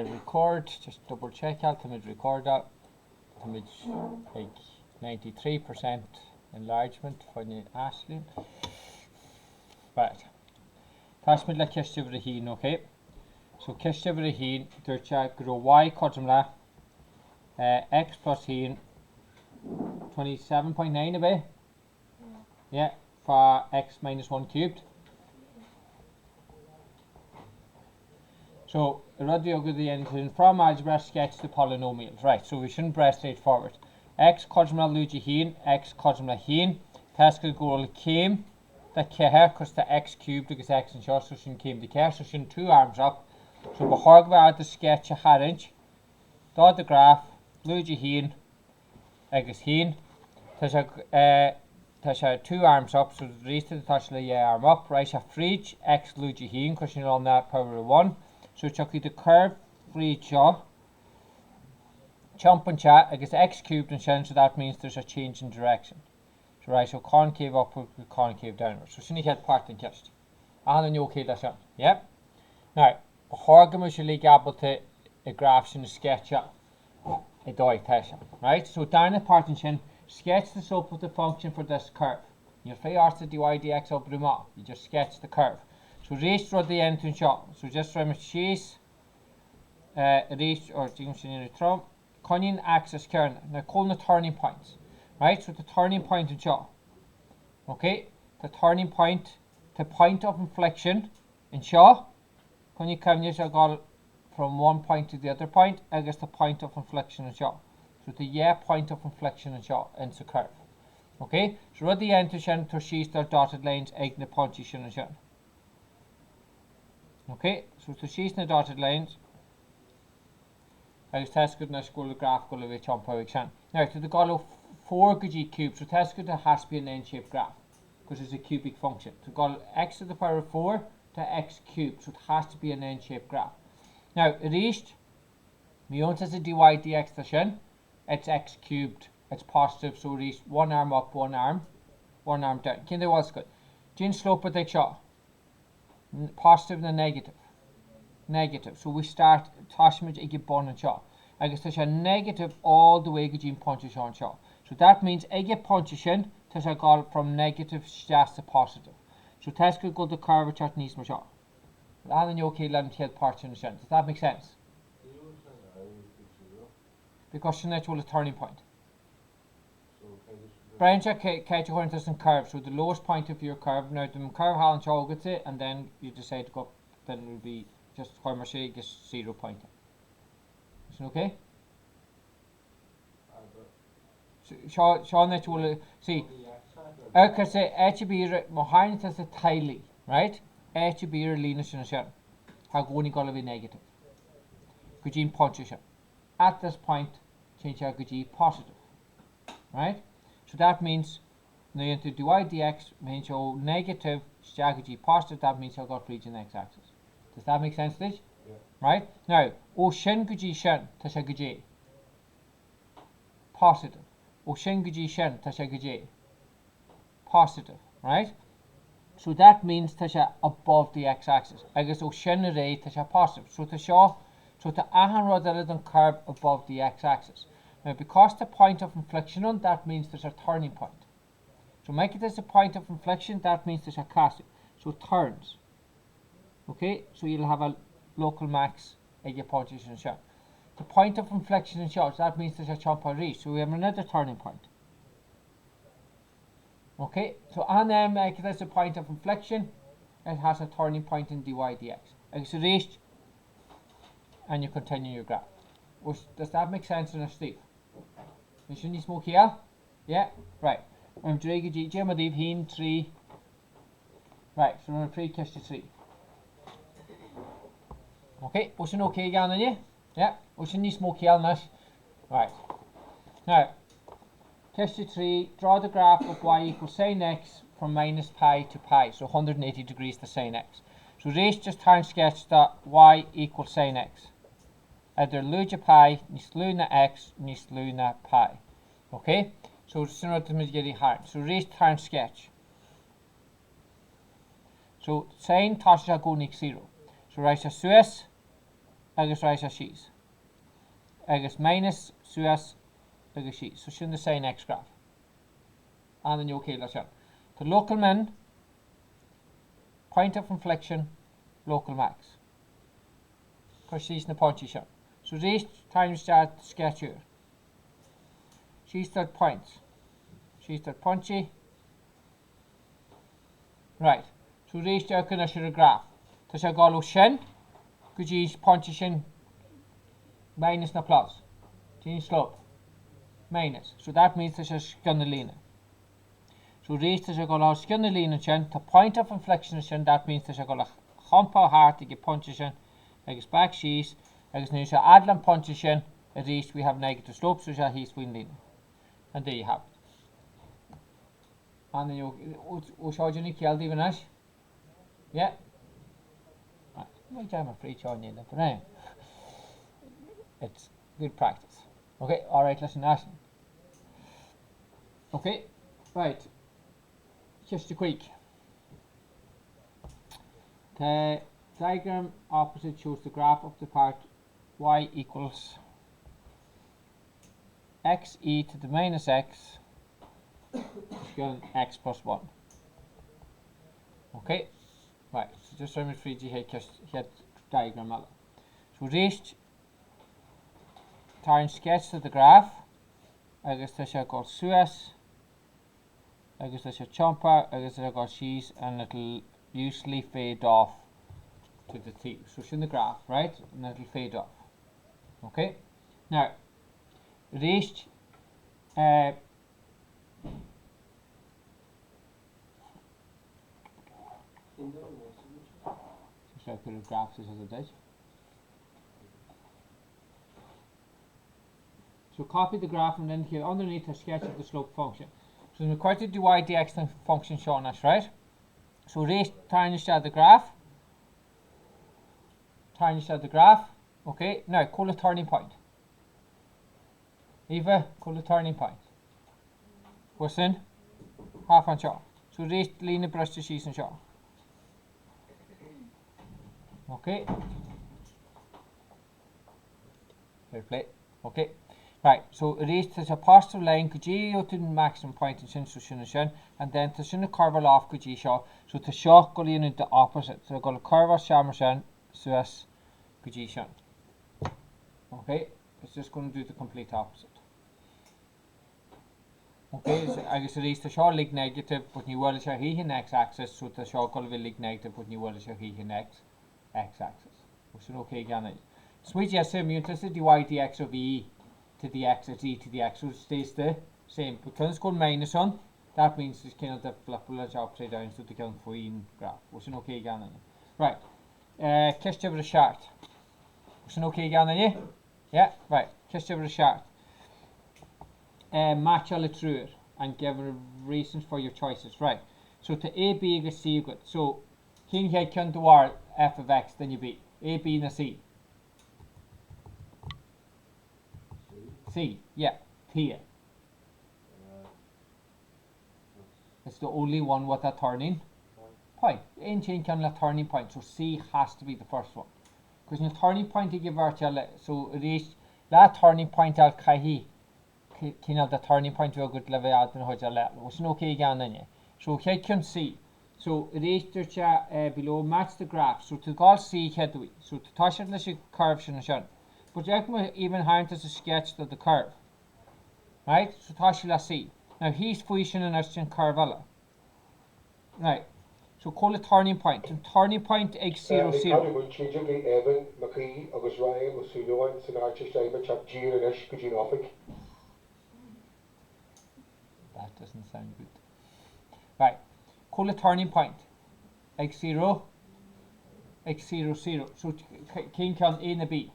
record, just double check out, timid record that, timid like 93% enlargement when you Ashley. Right. Tashmid la kish over the heen, okay? So kish over the heen, dircha grow y codum la x plus heen 27.9 away. Yeah, for x minus 1 cubed. So, radio go the end from algebra sketch the polynomials. Right, so we shouldn't press straightforward. X cosmla luigi heen, x cosmla heen. Tascal goal came the care cos the x cubed because x and short so shin came the care so shin 2 arms up. So behorgwa the sketch a harinch. Dot the graph, luigi heen, agus heen. Tasha 2 arms up, so the rest of the touchly arm up. Right, a fridge x luigi heen, cause you're on that power of 1. So chucky the curve free jaw. Jump and chat against x cubed and shen, so that means there's a change in direction. So right, so concave upward with concave downward. So shouldn't get part and kissed. And then you okay that's on. Yep. Now, Horgam usually able to a graphs in the sketch a doi test. Right? So down the part and shen, sketch the slope of the function for this curve. You'll fail ask the dy dx up bruma. You just sketch the curve. So race through the end to shot. So just from a chase race or junction in the trump. Cunning axis kern. Now calling the turning points. Right? So the turning point in shot. Okay? The turning point, the point of inflection in shot. Can you come go from one point to the other point? I guess the point of inflection in shot. So the point of inflection in shot ends the curve. Okay? So at the end to shen to she's their dotted lines egg the punch in shen. Okay, so to she's the dotted lines. I was test good in a school graph go away chomp how can. Now to the goal 4 g cubed, so test good has to be an n-shaped graph because it's a cubic function. To go x to the power of 4 to x cubed, so it has to be an n-shaped graph. Now it reached me own as a dy dx to shen, it's x cubed, it's positive, so it reached 1 arm up, 1 arm down. Can they was good? Gene slope of the shot. Positive and negative. So we start Toshmage I get bon and shot. I guess there's a negative all the way gene punches on shot. So that means I get punches in to a goal from negative just to positive. So test could go the curvature needs my shot. And then you okay let him parts in the shen. Does that make sense? Because the natural turning point. Brian check catch your doesn't curve, so the lowest point of your curve. Now the curve how and show gets it, and then you decide to go up, then it will be just how much it gets 0 point. Is it okay? So Sean that will see okay say HB behind it as a tiley, right? HB Linus in a shell. How going gonna be negative. Could you punch it? At this point, change how could you positive. Right? So that means now into dy dx means your negative strategy positive, that means you've got region x-axis. Does that make sense, Liz? Yeah. Right? Now, o shen guji shen tasha guji positive. O shen guji shen tasha guji positive, right? So that means tasha above the x-axis. I guess o shen array tasha positive. So tasha so the ahan rather than curve above the x-axis. Now, because the point of inflection on that means there's a turning point. So make it as a point of inflection, that means there's a casting. So it turns. Okay, so you'll have a local max at your punches in shot. The point of inflection in shots, that means there's a chomp or reach. So we have another turning point. Okay, so and then make it as a point of inflection, it has a turning point in dy dx. It's reached, and you continue your graph. Does that make sense in a Steve? You shouldn't smoke here? Yeah? Right. I'm Drake G. Jim Adib Heen 3. Right, so we're going to pre kiss to 3. Okay, what's an okay again on you? Yeah? What's in smoke here on this? Right. Now, kiss to 3, draw the graph of y equals sin x from minus pi to pi. So 180 degrees to sin x. So race just turn sketch that y equals sin x. Either luja pi, nis luna x, nis luna pi. Okay? So it's not getting hard. So race turn sketch. So sin tosha go next 0. So write a Suez agus ráis a síos. Agus minus suas agus síos. So sin the same x graph. And then you okay that's it. The local min, point of inflection, local max. Because she's na punchy shot. So these times that sketch here. She's that points. She's that punchy. Right. So these there can show a graph. To show go shin, could you punchy shin minus na plus. Change slope. Minus. So that means there's a scanalina. So these there's a go scanalina shin. The point of inflection shin, that means there's a go humpa hard to get punchy shin. Agus back she's, agus nu sa adlan punchy shin, at least we have negative slope, so he's win lina. And there you have it. And then you show you Nick Yaldi Vanash? Yeah? I'm afraid showing you that, but it's good practice. Okay, alright, listen, Ashton. Okay, right. Just a quick. The diagram opposite shows the graph of the part y equals x e to the minus x given x plus 1. Okay, right, so just remember 3G head diagram. So reached time sketch to the graph. I guess this shall go suas. I guess this shall chompa. I guess this shall go cheese, and it'll usually fade off to the T. So it's in the graph, right? And it'll fade off. Okay, now reached so I could have graphed this as I did. So copy the graph and then here underneath a sketch of the slope function. So we're required to do y dx function showing us, right? So raise tarnish at the graph. Tarnish at the graph. Okay, now call a turning point. Eva, call a turning point. What's in? Half an shaw. So raise line brush to she's and shaw. Okay. Fair play. Okay. Right. So raise to a positive line could you to the maximum point in sin so shin and then to sin a curve off could you shaw. So to shaw go in the opposite. So go to curve off shamerson so as could you shin. Okay. It's just going to do the complete opposite. Okay, so I guess it is to show lig negative, but you will show he in x-axis, so to show will be lig negative, but you will show he in x-axis. Which is okay again. So we just assume you interested dy dx of e to the x as e to the x, so it stays the same. Because it's called minus 1, that means it's kind of the flip will upside down, so the count for e graph. Which is okay again. Right. Kiss over the chart. Which is okay again. Yeah, right. Kiss over the chart. Match all the truer and give reasons for your choices. Right. So to A, B, equals C, good. So, king head can do R, f of x, then you B. A, B, and C. C, yeah. Here. It's the only one with a turning point. In chain can a turning point, so C has to be the first one. Because in the turning point, you give virtual, so it is that turning point al kahi. Kind of the turning point to a good level out in Hoja level. Was okay again then. So here can see. So it is below match the graph. So to go see head we. So to touch it let's curve shin. But you can even hand as a sketch of the curve. Right? So touch let's see. Now he's fusion and us curve. Right. So call it turning point. And turning point x00. That doesn't sound good. Right. Call a turning point. X0. X00. So king can A and B.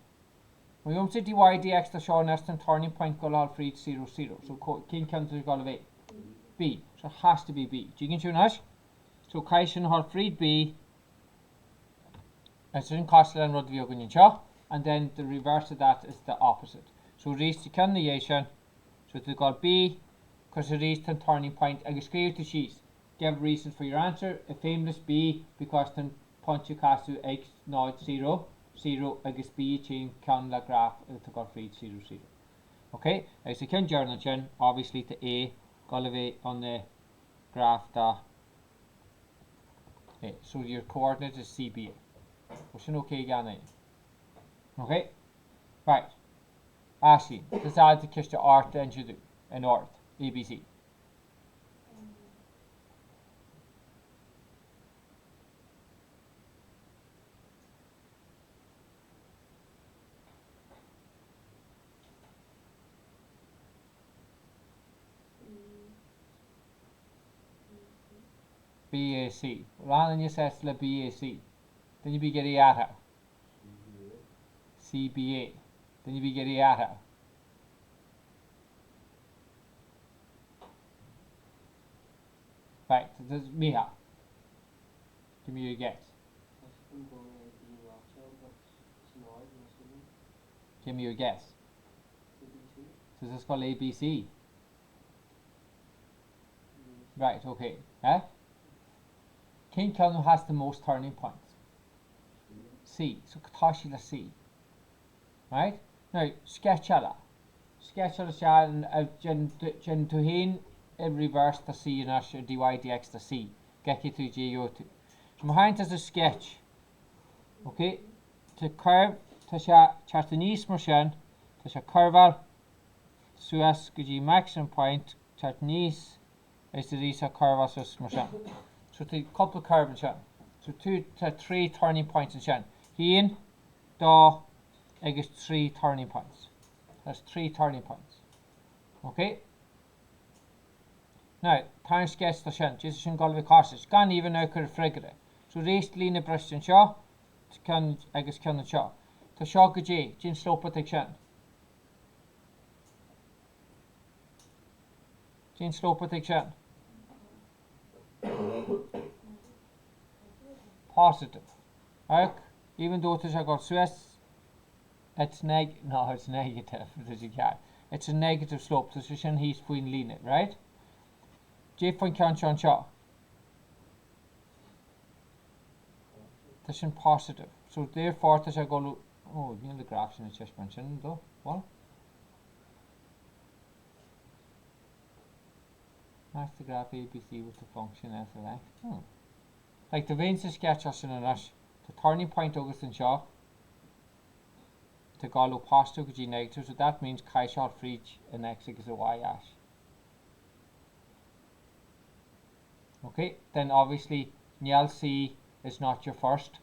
We want to dy dx to show an turning point go all for each 0, 0. So king can to go A. B. So it has to be B. Do you get your nash? So Kaishan har freed B. It's in Costland Road Vioguncha. And then the reverse of that is the opposite. So reach the continuation. So to go B. Because it is the turning point. I screw to sheets. Give reasons for your answer. A famous B because then punch you cast to x not 0. 0 agus B chain can le graph to go free 0 0. Okay, as you can journal chin, obviously to A go on the graph da. So your coordinate is CBA. Which is okay again. Okay, right. Ashley, this add the kiss to art and you do in art ABC. BAC. Rather than you say the BAC, then you be getting at it. CBA. Then you be getting at it. Right, so this is Miha. Give me your guess. Give me your guess. So this is called ABC. Right, okay. Huh? Críochnú has the most turning points. C. So Katashi la C. Right? Now, sketchala. Sketchala shan jen to hin reverse the C and ash dy dx to C. Get you to J02. So behind is a sketch. Okay? To curve to sha chartanis motion to sha curval so as g maximum point chartanis is the risa curve as motion. So to couple curve and shan. So 2 to 3 turning points in shan. Hien da I guess 3 turning points. That's 3 turning points. Okay? Now, time sketch the shan. Jesus and Galway Corsage. Can even now could frigate. So raised Lena Brist and Shaw. Can I guess can the Shaw. To Shaw J. Jin slope at the shan. Jin slope at the shan. Positive. Right? Even though it is a got Swiss. It's it's negative. It's a negative slope. So shan he's fine lean it, right? J point can Sean Shaw. This is positive. So therefore this I go oh you know the graphs in the just mentioned though. What? Match the graph ABC with the function f of x. Like the veins to sketch us in a rush. The turning point Augustin Shaw. To go positive g negative, so that means chi shot for each and x is a y ash. Okay, then obviously Niel C is not your first.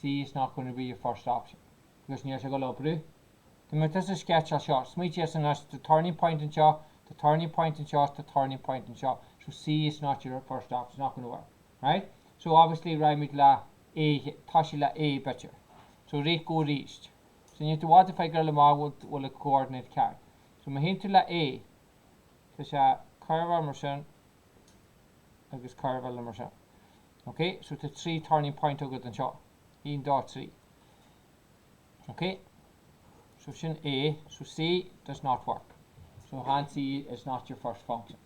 C is not going to be your first option because Niel go blue. This is sketch a shot. Smith yes and that's the turning point in shot, the turning point in shot, the turning point in shot. So C is not your first option. It's not going to work, right? So obviously right la A tashi la A better. So rate go reached. So you need to what if I girl will a coordinate card. So my hint to la A. This a curve emerson. I guess curve emerson. Okay, so the 3 turning point of good and shot. In dot 3. Okay. So shin A, so C does not work. So hand C is not your first function.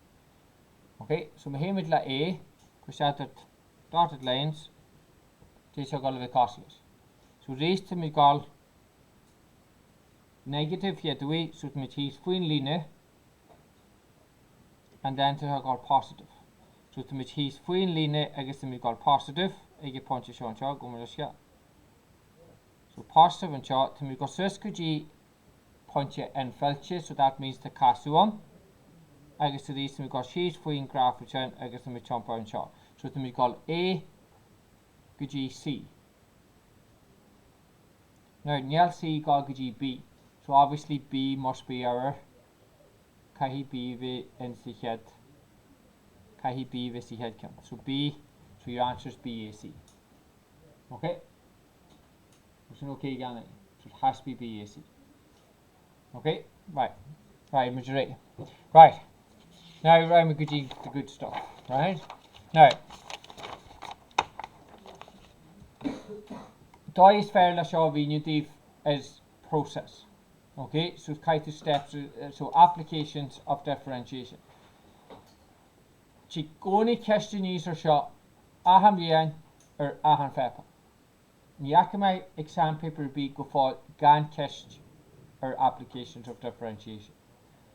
Okay, so my hint la A, because at dotted lines, this are going to be costless. So raise to me call negative yet away, so to me he's fine line and then to have got positive. So to me he's fine line, I guess to me call positive, I get punch on shot, go with the So positive and shot to me go G punch and felche, so that means the casuum. I guess to these to me call she's fine graph which I guess to me jump on shot. So to me call A G C. Now, Niel C got G B, so obviously B must be our Kahi B V in the head. Kahi B V the head count. So B, so your answer is BAC. Okay? It's an okay again. So it has to be BAC. Okay? Right. Right, majority. Right. Now, I'm going to the good stuff. Right? Now, Dice fair la show is process. Okay, so it's kind of steps, so applications of differentiation. Chi goni question is or shot ahan bien or ahan fepa. Niac my exam paper be go for gan test or applications of differentiation.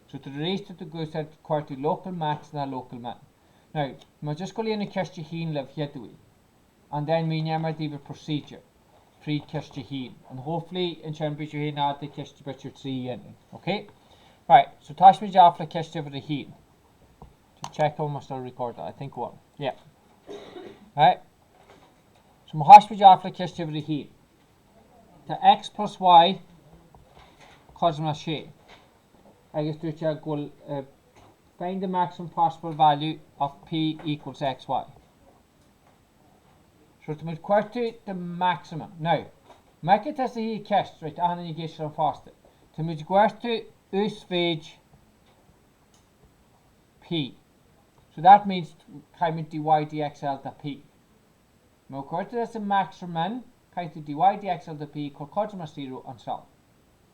So to the rest of the goes at quarter local max and a local min. Now, I'm just going to cast your heen live here to and then we never do a procedure. Pre cast your heen. And hopefully in Chambers your heen out the cast your your 3 in. Okay? Right, so touch me off the cast over the heen. To check how much I'll record that. I think one. Yeah. Right. So my hash me off the cast over the heen. The x plus y cause my shape. I guess to check will find the maximum possible value of p equals xy. So to quarter the maximum. Now, make it as the cast, right? And you get some faster. To quarter usvage p. So that means kind of dy dxl to p. Now, quarter as the maximum, kind of dy dxl to p, cosma 0 and so.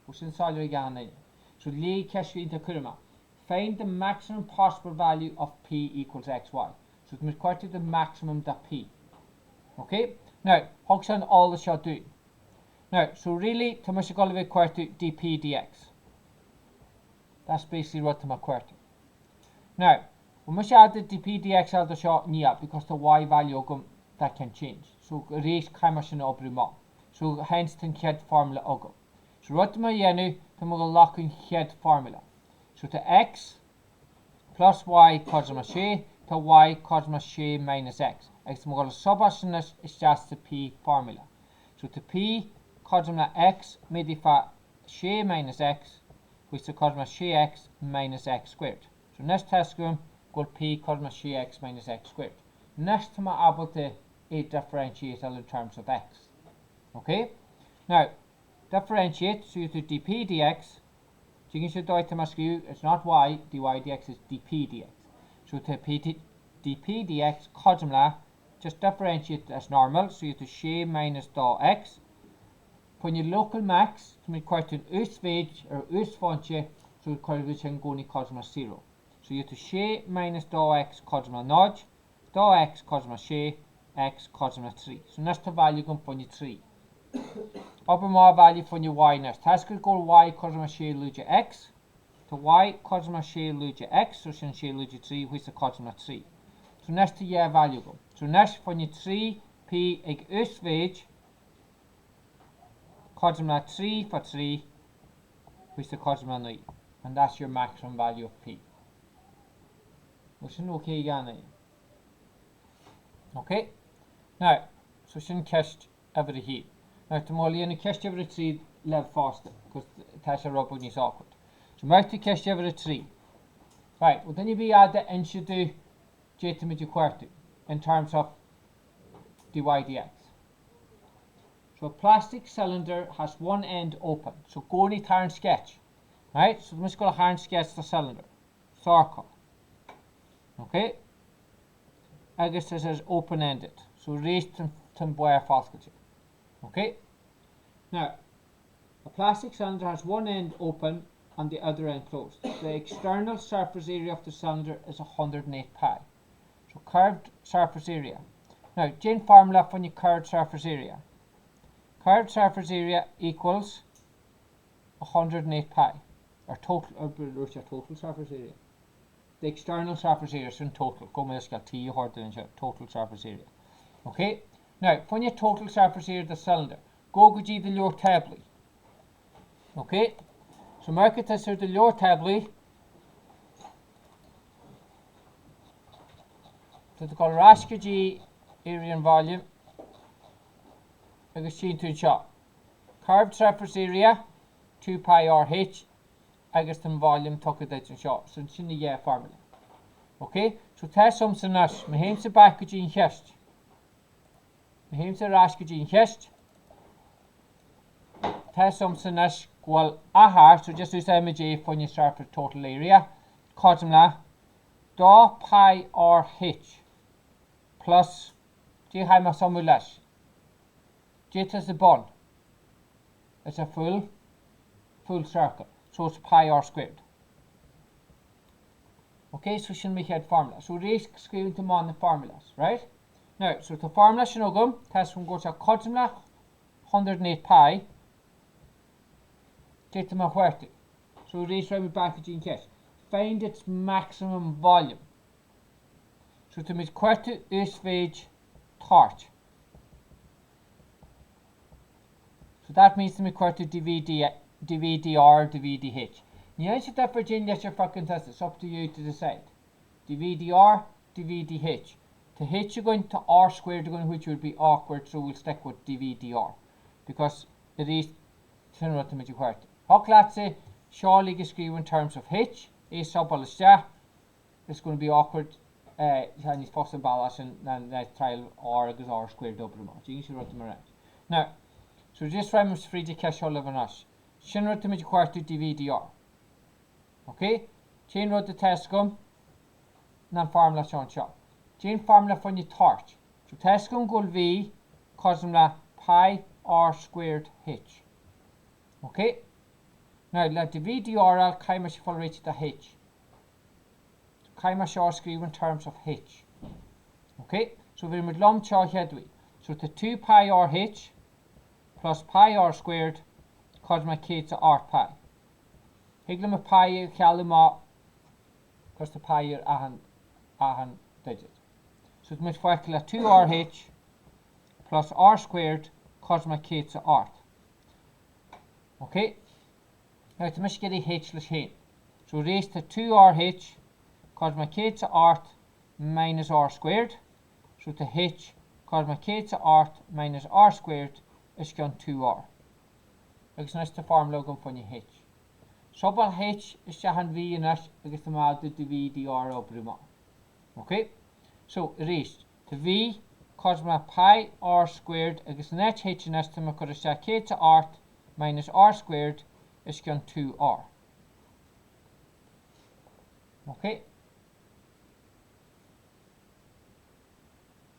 Which is all again. So lay cash into kurma. Find the maximum possible value of p equals xy. So it must quarter the maximum to p. Okay? Now, Hoxon all the shall do. Now, so really, to must go to quarter dp dx. That's basically what to my quarter. Now, we must add the dp dx out the shot near because the y value that can change. So raise kamashin obrima. So hence the head formula ogo. So what my yenu to my locking head formula. So to x plus y cosma she to y cosma she minus x. X my subastion is just the p formula. So to p cosma x medifa she minus x, which is cosma she x minus x squared. So next test go p cosma she x minus x squared. Next to my able to differentiate in terms of x. Okay? Now differentiate, so you do dp dx. So you can do it to my skew, it's not y, dy dx is dp dx. So to dp dx, cosmla, just differentiate as normal, so you do she minus dot x. When you local max, to make quite an usvage or usfunche, so you can go to cosma 0. So you do she minus dot x cosma nodge, dot x cosma she, x cosma 3. So that's the value going for 3. Upper more value for your y next. Task will go y cosma she luja x to y cosma she luja x, so since she luja 3, which is the cosma 3. So next to your value go. So next for your 3 p eg usvage cosma 3 for 3, which is the cosma 9. And that's your maximum value of p. Which is okay again. Okay? Now, so shouldn't cast every heat. Now, tomorrow you cast every 3 level faster because that's a rub on your awkward. So, mark to cast every 3. Right, well, then you be add the inch to do j to mid quarter in terms of dy dx. So, a plastic cylinder has one end open. So, go in the and sketch. Right, so, let's go to hand sketch the cylinder. Circle. Okay? I guess this is open ended. So, raise to wire faculty. Okay, now a plastic cylinder has one end open and the other end closed. The external surface area of the cylinder is 108 pi. So curved surface area. Now, Jane formula for your curved surface area. Curved surface area equals 108 pi. Or total surface area. The external surface area is in total. Come on, total surface area. Okay. Now, when your total surface area of the cylinder, go to the lower table. Okay? So, mark it as the lower table. So, the call Raskaji area and volume. I guess to the shot. Curved surface area, 2 pi RH. I guess the volume took it out and shot. So, it's in the formula. Okay? So, test something else. My hands are back to in chest. Here's a raskajin chest. Test something else. Well, so just use image for your surface total area. Cosmla da pi RH plus J high sumulash. J is the bond. It's a full circle. So it's pi r squared. Okay, so should make head formula. So raise screen to on the formulas, right? Now, so the formula should go test from goes a cosmla 108 pi, get my huerta. So raise right back at Gene Cash. Find its maximum volume. So to make huerta usvage torch. So that means to make huerta DVDR, DVDH. You answer that for Gene, that's your fucking test. It's up to you to decide. DVDR, DVDH. To H you're going to R squared, you're going to which would be awkward, so we'll stick with DVDR. Because it is similar to make huerta. How let's say surely you screw in terms of H, A sub all it's going to be awkward. And he's fussing balance and that trial R agus R squared double much. You should write them around. Now, so just remember free to cash all of us. Shin wrote to make huerta DVDR. Okay? Chain wrote the test gum. Nan formula Sean shop. Chain formula for your torch. So test gum goal V cosmla pi R squared H. Okay? Now let the VDRL kaima full reach the H. Kaima shall screw in terms of H. Okay? So we would lump chaw headway. So the 2 pi R H plus pi R squared cosma K to R pi. Higlum pi kalima because the pi here ahan digit. So it makes 2RH plus R squared cosma K to R. Okay? Now to make get a H less hen. So raise to 2RH cosma K to R minus R squared. So to H cosma K to R minus R squared is going 2R. Agus nice to formula going for your H. So by H is jahan V and us agus the mal the VDR over. Okay? So raised to V cosma pi R squared agus net H and S to make a K to R minus R squared is going 2R. Okay?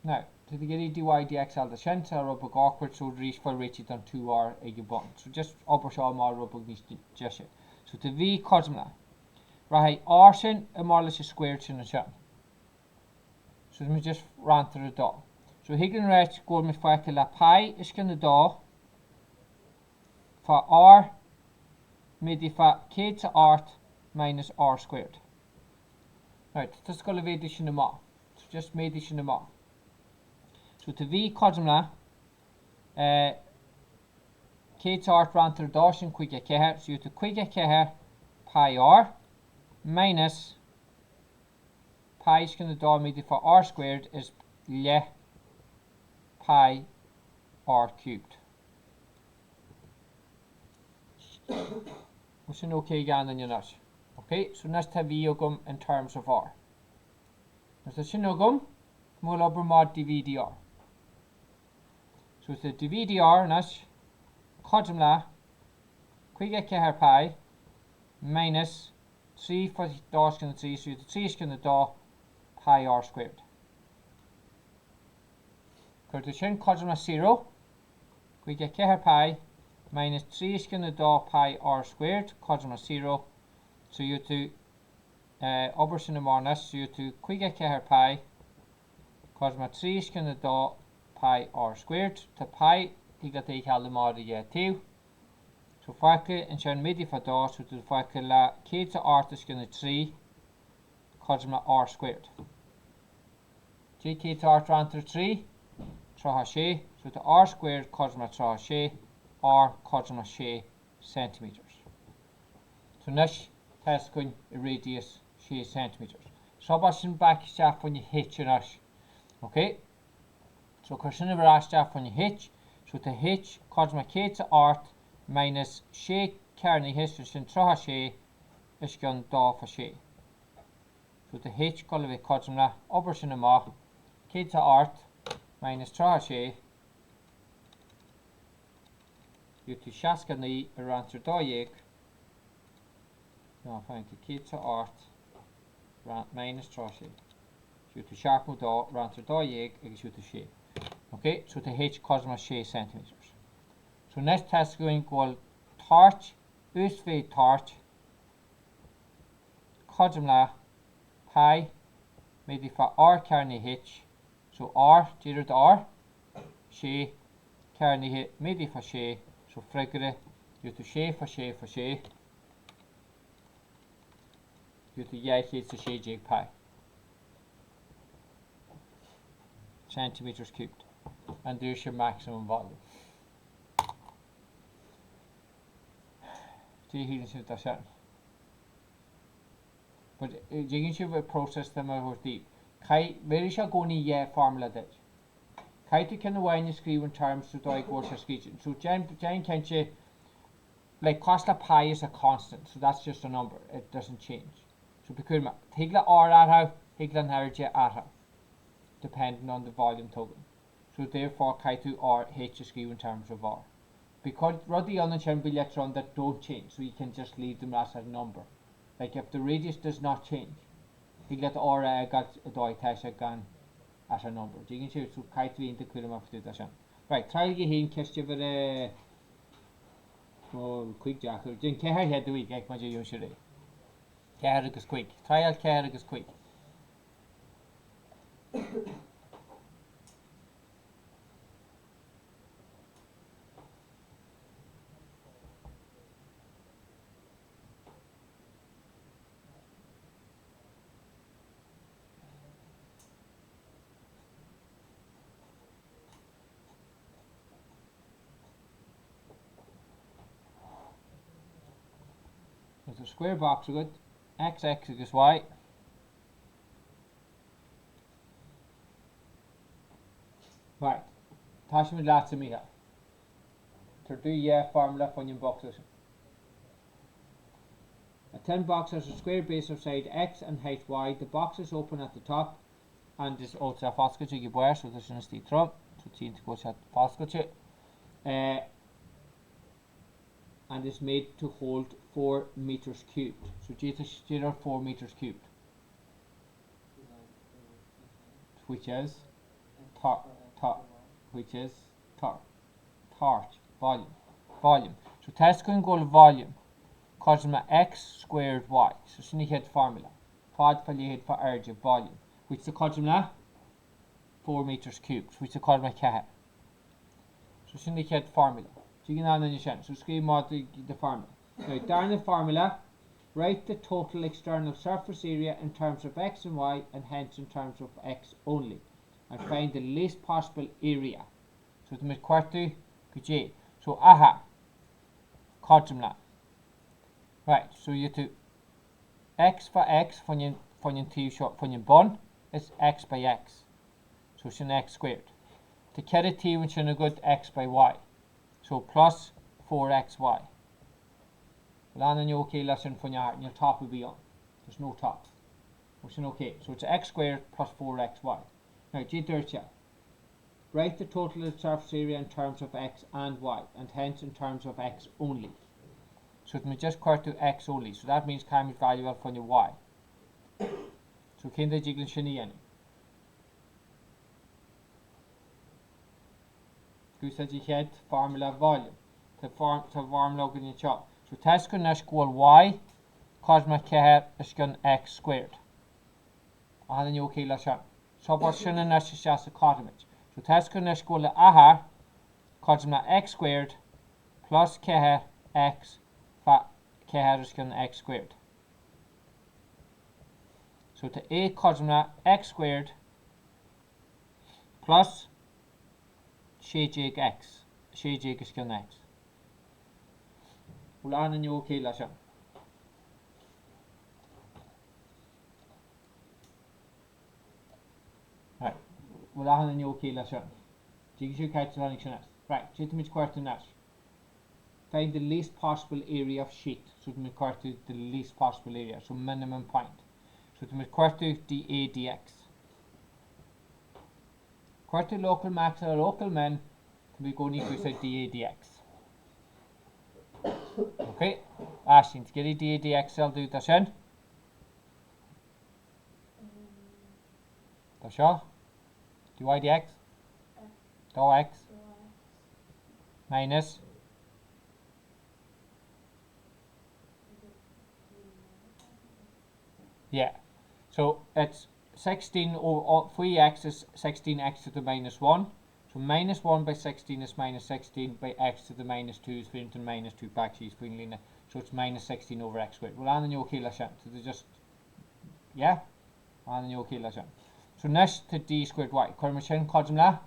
Now, to the get dy dx al the shent are up awkward, so reach for reach it on 2R a bond. So just upper shaw more rubber needs to just so to V cosmla. Right, R sin a more or less squared sin a shan. So let me just run through the door. So higgin right go me for la pi is going the door for R midi for K to R minus R squared. Right, let's go to the addition of more. So just made addition of more. So to V cosmla K to R ran through the door and quick a here. So you to quick a here pi R minus pi is going to do midi for R squared is le pi R cubed. What's an okay again on your nut? Okay, so next have V in terms of R. There's a shinogum, more over mod DVDR. So it's the DVDR nash cosmla quick a pi minus 3 for the dash can 3, so the 3 is going to do pi R squared. Because the shin cosmla 0 quick a pi minus 3 is going to do pi R squared cosmla 0. So you to obersin of mornas, so you to quick a pi cosma 3 is going to do pi R squared to pi he got a calamari 2. So fakkel and shan midi for da, so to fakkel la K to R is going to 3 cosma R squared. J K to R ran 3 trahashe, so to R squared cosma trahashe R cosma she centimeters. So next test going a radius she centimeters. So bashin back staff when you hitch your ash. Okay? So question of our staff when you hitch. So to hitch cosma K to R minus she carney history sin trahashe is going da for she. So to hitch color cosma upper cinema K to R minus trahashe you to shaskani around your doyek. No, thank you. K to R minus trahashe. You to sharpen da around your doyek is you to she. Okay, so to H cosma she centimeters. So next test going called torch, usve torch, cosmla pi, maybe for R carney H. So R, 0 to R, she Carney midi for she, so frigere, you to she for she for she, you to yaki to she jig pi. Centimeters cubed. And there's your maximum volume. Do you hear that? But you can see the process them out deep. Kai very shall go ni formula that. Kai to can wine you screw in terms to die go to screeching. So Jane can't you like cost of pi is a constant, so that's just a number. It doesn't change. So because higla r at how, higla narja at how, depending on the volume token. So therefore Kai to r h is screw in terms of r. Because ruddy on the chain electron that don't change, so you can just leave them as a number. Like if the radius does not change, you get or got a doi tasha gun as a number. You can see so kite in the quilum of the dashan. Right, try to get him catch you for quick jacker. Jin care head the week, like my usually. Care is quick. Trial care is quick. There's a square box of it, x equals y. Right, tash me lots of me here. To do formula for your boxes. A 10 box has a square base of side x and height y. The box is open at the top and is also a foscache you wear, so there's an steep throw. So it's to go to foscache. And is made to hold 4 meters cubed. So Jita 4 meters cubed. Which is volume. So test going go volume. Cause my x squared y. So sini head formula. Pod for head for urge volume. Which the cause na 4 meters cubed. Which the cause my cat. So sini head formula. So screen mod the formula. Now down the formula, write the total external surface area in terms of x and y and hence in terms of x only. And find the least possible area. So the quartu J. So aha. Codumla. Right, so you to x for x for your t short for your bun is x by x. So it's an x squared. To carry t which is a good x by y. So plus 4xy. Well, then you okay lesson for your top will be on. There's no top. Which is okay. So it's x squared plus 4xy. Now G30. Write the total surface area in terms of x and y, and hence in terms of x only. So it may just correct to x only. So that means can be valuable for your y. So can they jiggle shiny any? Said you had formula volume to formula in your chart. So test can equal y cos my care is gun x squared. And then you okay la shot. So what's shouldn't just a coordinate. So test can equal aha cos my x squared plus care x fat care is gun x squared. So to a cos my x squared plus Shejig x. Shejig is gun x. Well, on you okay, Lasha. Right. Well, on you okay, Lasha. Jigsaw catch the right. Jitmich quarter nash. Find the least possible area of sheet. So to quarter the least possible area. So minimum point. So to quarter dA dx. Quarter local max or local min can be going equal to dA dx. Okay, Ashton, to get a dA dx, I'll do this in. That's all. dy dx. Dou x. Minus. Yeah, so it's 16 over 3x is 16x to the minus 1. So minus 1 by 16 is minus 16 by x to the minus 2 is into minus 2 back to Lína. So it's minus 16 over x squared. Well, an an okay la. So they just, yeah, an an okay la. So next to d squared y. Cormachin codum la.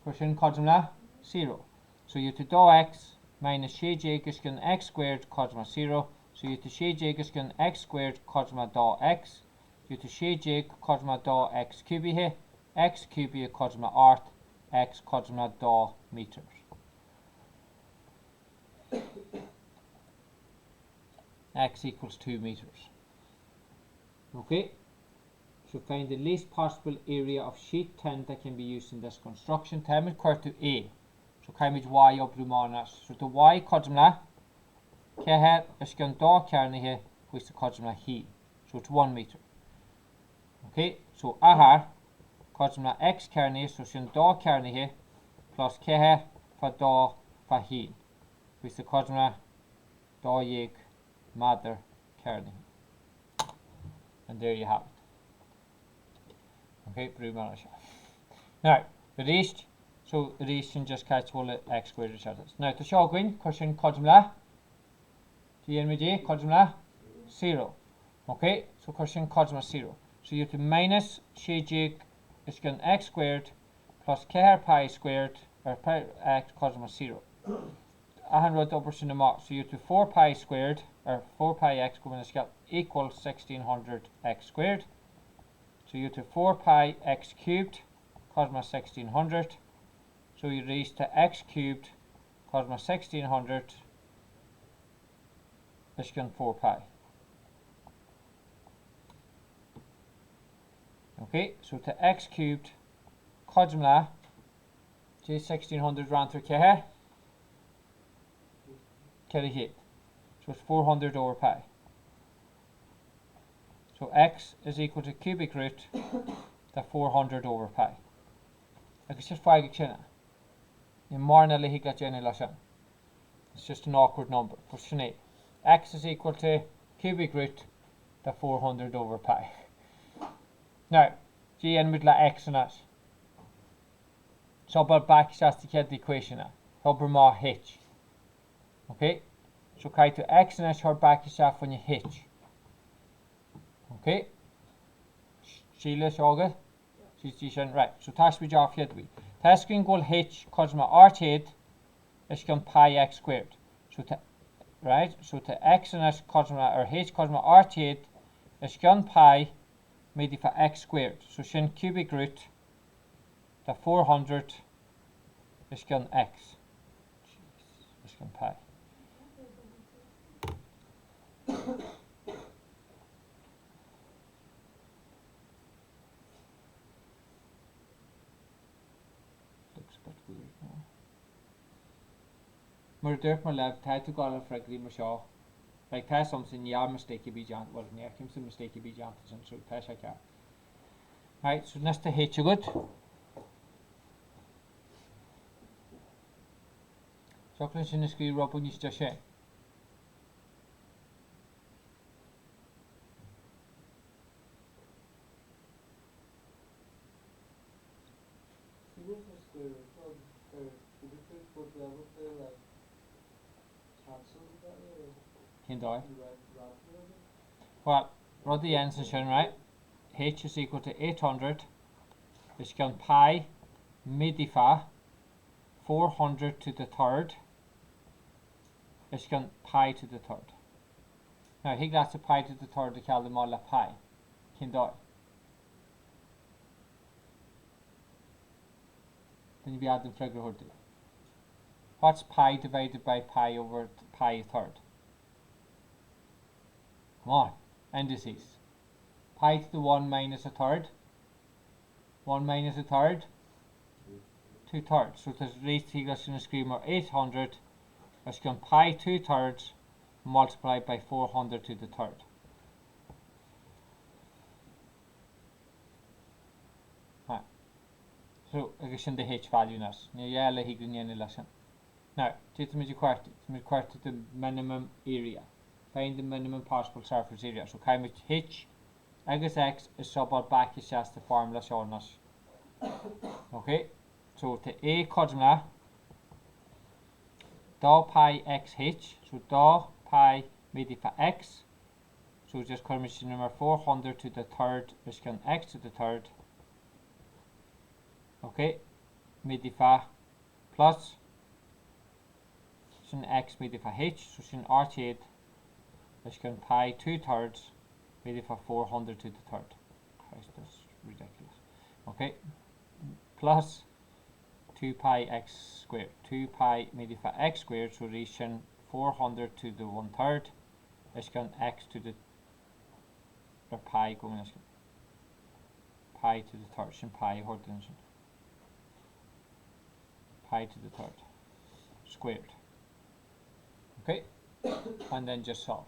Cormachin codum la 0. So you to do x minus shade is going x squared codum 0. So you to shade is going x squared codum do x. You to shade codum do x cubi here. X cubi codum art x codum do meters. X equals 2 meters. Okay. So find the least possible area of sheet 10 that can be used in this construction. Time is equal to A. So kaimid y up rumanas. So the y codumla keher is going to carne here which the codumla he. So it's 1 meter. Okay, so ahar codumla x carne so shin do carne here plus keher for do for he. Which the codumla do yig mother carne. And there you have it. Okay, now the rest, so the rest can just catch all the x squared each other. Now to show going, cushion codumla, GMJ codumla 0. Okay, so cushion codumla 0. So you have to minus shejig is going x squared plus k pi squared or pi x codumla 0. I wrote over to the mark. So you have to 4 pi squared or 4 pi x equals 1600 x squared. So you have to 4 pi x cubed cosma 1600. So you raise to x cubed cosma 1600 is going 4 pi. Okay, so to x cubed cosma j 1600 ran through k carry hit. So it's 400 over pi. So x is equal to cubic root the 400 over pi. It's just 5 china. It's just an awkward number. For Sinead, x is equal to cubic root the 400 over pi. Now, gn with la x in it. So about back just to get the equation now. Hubber ma hitch. Okay, so kai to x and s her back is off when you hitch. Okay, Sheila Shoga, she's right. So tash we off yet we. Tasking goal hitch cosma art head is going pi x squared. So to right, so to x and s cosma or h cosma art head is going pi made for x squared. So shin cubic root the 400 is going x. Is going pi. Looks a bit weird now. Murder my lab tied to go for a green shaw. Like test something yeah mistake be jant well near him some mistake be jant and so test I can. Right, so next to hit you good. Chocolate in the screen rub on you just share. Can die. Well, run the answer shown right. H is equal to 800. It's going pi midifa 400 to the third. It's going pi to the third. Now I think that's a pi to the third to call them all a pi. Can die. Then you be adding figure hood. What's pi divided by pi over pi a third? Come on, indices. Pi to the 1 minus a third. 1 minus a third. 2 thirds. So there's raised figures in the screen are 800. That's going pi 2 thirds multiplied by 400 to the third. Right. So I guess in the h value now. Now, to the minimum area. Find the minimum possible surface area. So how much h agus x is sub back is just the formula shown us. Okay, so to A codmla dá pi xh, so dá pi made for x, so just combination number 400 to the third is can x to the third. Okay, made for plus sin x made for h, so sin r8 is can pi 2/3 made for 400 to the third. Christ, that's ridiculous. Okay, plus 2 pi x squared. 2 pi made for x squared, so reaching 400 to the 1/3 is can x to the or pi going as pi to the third, sin pi ordination. Pi to the third squared. Okay, and then just solve.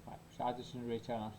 Right, so add this in the right channel.